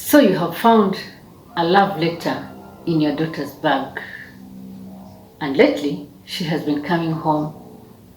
So you have found a love letter in your daughter's bag. And lately, she has been coming home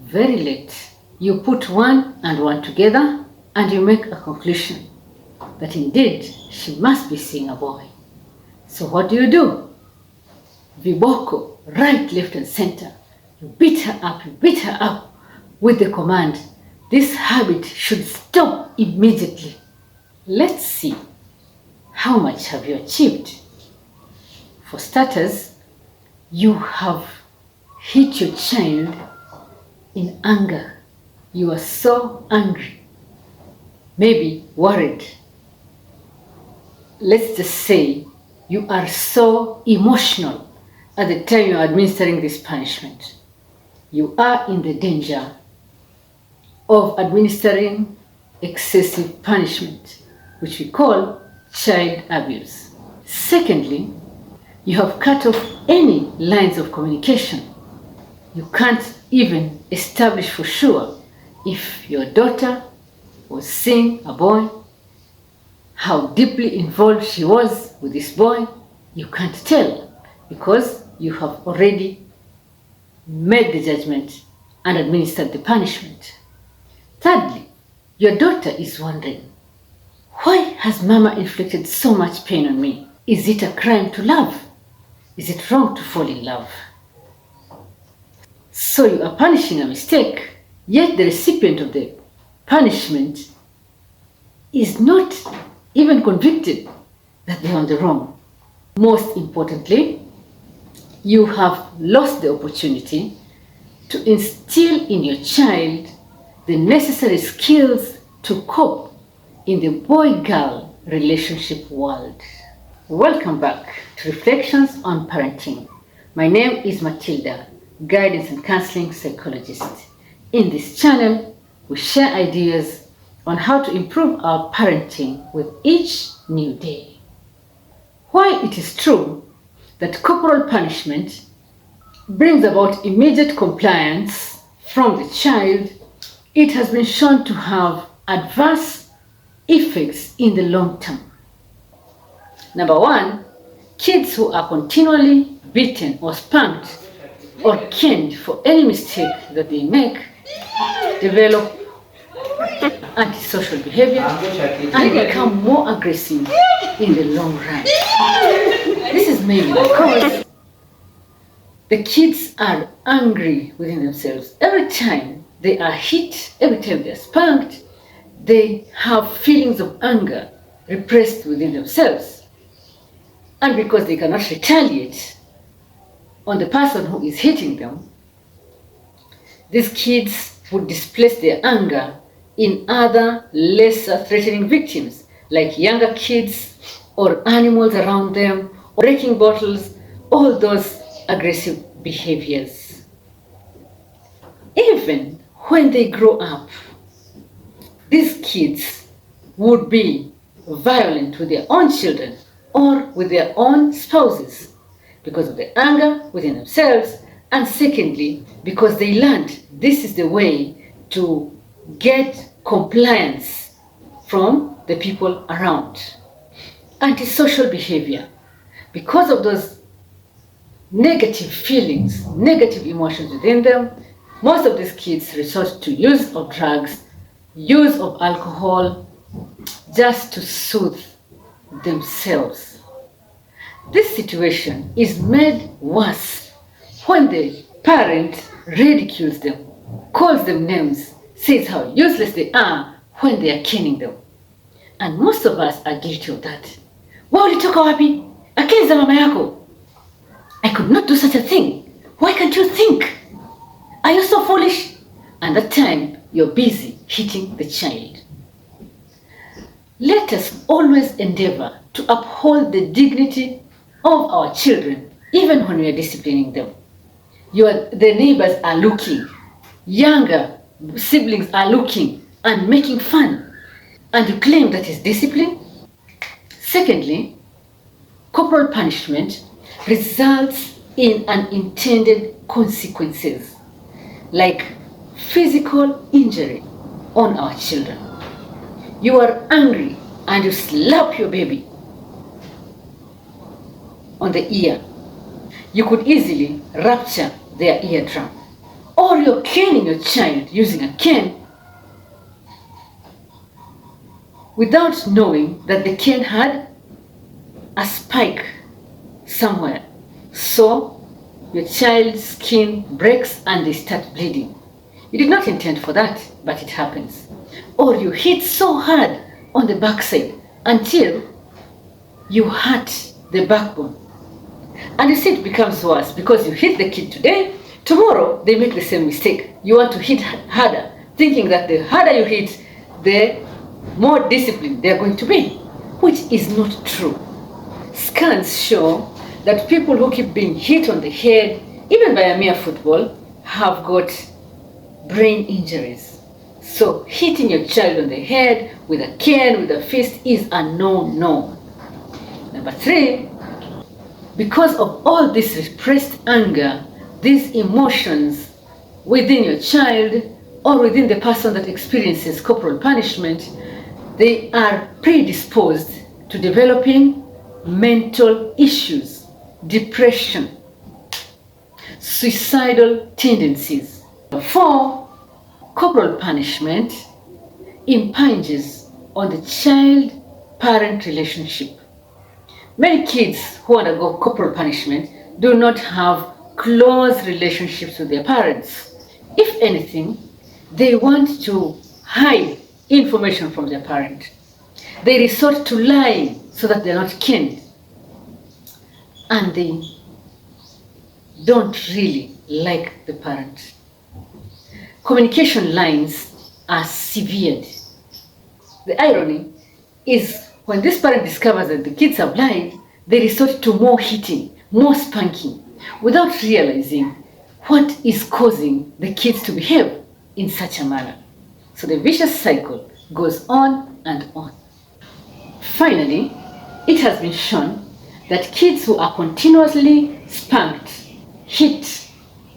very late. You put one and one together and you make a conclusion that indeed she must be seeing a boy. So what do? Viboko, right, left and center. You beat her up with the command, this habit should stop immediately. Let's see, how much have you achieved? For starters, you have hit your child in anger. You are so angry, maybe worried. Let's just say you are so emotional at the time you are administering this punishment. You are in the danger of administering excessive punishment, which we call child abuse. Secondly, you have cut off any lines of communication. You can't even establish for sure if your daughter was seeing a boy, how deeply involved she was with this boy. You can't tell because you have already made the judgment and administered the punishment. Thirdly, your daughter is wondering, why has Mama inflicted so much pain on me? Is it a crime to love? Is it wrong to fall in love? So you are punishing a mistake, yet the recipient of the punishment is not even convicted that they are on the wrong. Most importantly, you have lost the opportunity to instill in your child the necessary skills to cope in the boy-girl relationship world. Welcome back to Reflections on Parenting. My name is Matilda, Guidance and Counseling Psychologist. In this channel, we share ideas on how to improve our parenting with each new day. While it is true that corporal punishment brings about immediate compliance from the child, it has been shown to have adverse effects in the long term. Number one, kids who are continually beaten or spanked or caned for any mistake that they make develop antisocial behavior and become more aggressive in the long run. This is mainly because the kids are angry within themselves. Every time they are hit, every time they are spanked, they have feelings of anger repressed within themselves. And because they cannot retaliate on the person who is hitting them, these kids would displace their anger in other lesser threatening victims, like younger kids or animals around them, or breaking bottles, all those aggressive behaviors. Even when they grow up, these kids would be violent with their own children or with their own spouses because of the anger within themselves, and secondly, because they learned this is the way to get compliance from the people around. Antisocial behavior. Because of those negative feelings, negative emotions within them, most of these kids resort to use of drugs, use of alcohol, just to soothe themselves. This situation is made worse when the parent ridicules them, calls them names, says how useless they are when they are caning them. And most of us are guilty of that. Why ulitoka wapi? Akili za mama yako. I could not do such a thing. Why can't you think? Are you so foolish? And that time you're busy hitting the child. Let us always endeavor to uphold the dignity of our children, even when we are disciplining them. The neighbors are looking, younger siblings are looking and making fun, and you claim that is discipline? Secondly, corporal punishment results in unintended consequences, like physical injury on our children. You are angry and you slap your baby on the ear, you could easily rupture their eardrum. Or you're caning your child using a cane without knowing that the cane had a spike somewhere. So your child's skin breaks and they start bleeding. You did not intend for that, but it happens. Or you hit so hard on the backside until you hurt the backbone. And you see it becomes worse because you hit the kid today, tomorrow they make the same mistake. You want to hit harder, thinking that the harder you hit, the more disciplined they're going to be, which is not true. Scans show that people who keep being hit on the head, even by a mere football, have got brain injuries. So hitting your child on the head with a cane, with a fist is a no-no. Number 3, because of all this repressed anger, these emotions within your child or within the person that experiences corporal punishment, they are predisposed to developing mental issues, depression, suicidal tendencies. 4, corporal punishment impinges on the child-parent relationship. Many kids who undergo corporal punishment do not have close relationships with their parents. If anything, they want to hide information from their parent. They resort to lying so that they're not caned. And they don't really like the parent. Communication lines are severed. The irony is when this parent discovers that the kids are blind, they resort to more hitting, more spanking, without realizing what is causing the kids to behave in such a manner. So the vicious cycle goes on and on. Finally, it has been shown that kids who are continuously spanked, hit,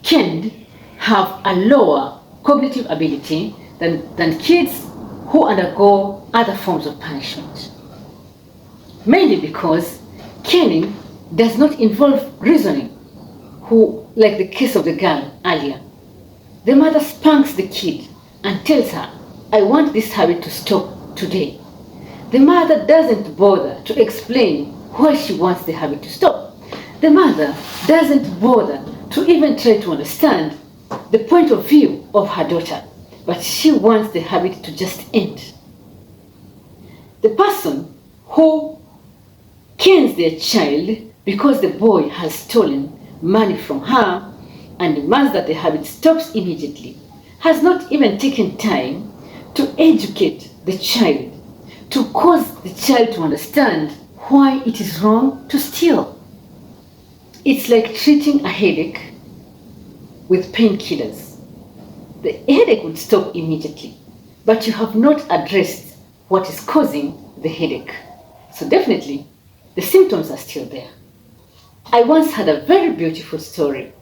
caned, have a lower cognitive ability than kids who undergo other forms of punishment. Mainly because caning does not involve reasoning, like the case of the girl earlier. The mother spanks the kid and tells her, "I want this habit to stop today." The mother doesn't bother to explain why she wants the habit to stop. The mother doesn't bother to even try to understand the point of view of her daughter, but she wants the habit to just end. The person who canes their child because the boy has stolen money from her and demands that the habit stops immediately has not even taken time to educate the child, to cause the child to understand why it is wrong to steal. It's like treating a headache with painkillers. The headache would stop immediately, but you have not addressed what is causing the headache. So definitely, the symptoms are still there. I once had a very beautiful story.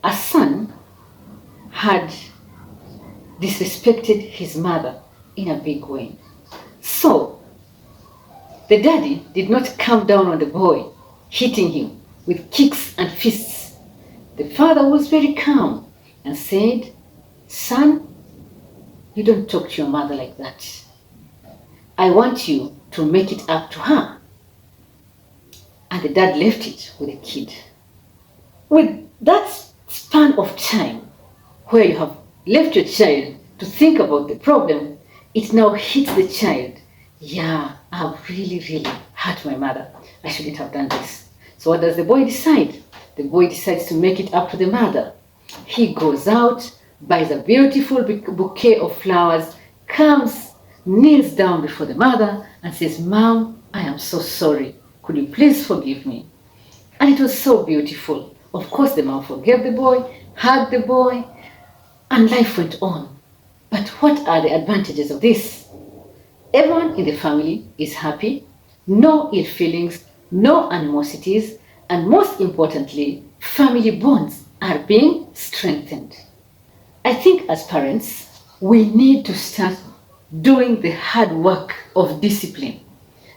A son had disrespected his mother in a big way. So, the daddy did not come down on the boy, hitting him with kicks and fists. The father was very calm and said, "Son, you don't talk to your mother like that. I want you to make it up to her." And the dad left it with the kid. With that span of time where you have left your child to think about the problem, it now hits the child. Yeah, I've really hurt my mother. I shouldn't have done this. So what does the boy decide? The boy decides to make it up to the mother. He goes out, buys a beautiful bouquet of flowers, comes, kneels down before the mother and says, "Mom, I am so sorry. Could you please forgive me?" And it was so beautiful. Of course, the mom forgave the boy, hugged the boy, and life went on. But what are the advantages of this? Everyone in the family is happy, no ill feelings, no animosities, and most importantly, family bonds are being strengthened. I think as parents, we need to start doing the hard work of discipline,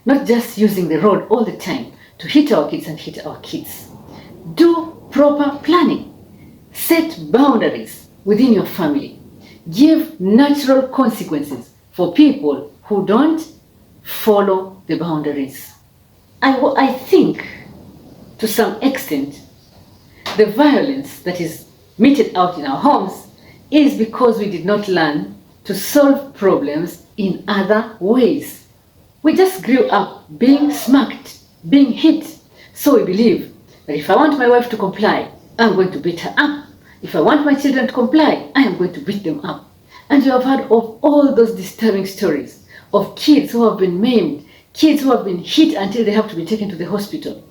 not just using the rod all the time, to hit our kids and hit our kids. Do proper planning. Set boundaries within your family. Give natural consequences for people who don't follow the boundaries. I think, to some extent, the violence that is meted out in our homes is because we did not learn to solve problems in other ways. We just grew up being smacked, being hit. So we believe that if I want my wife to comply, I'm going to beat her up. If I want my children to comply, I am going to beat them up. And you have heard of all those disturbing stories of kids who have been maimed, kids who have been hit until they have to be taken to the hospital.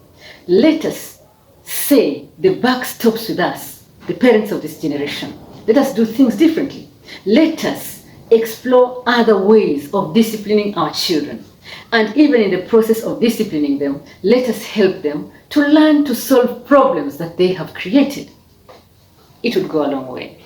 Let us say the buck stops with us, the parents of this generation. Let us do things differently. Let us explore other ways of disciplining our children. And even in the process of disciplining them, let us help them to learn to solve problems that they have created. It would go a long way.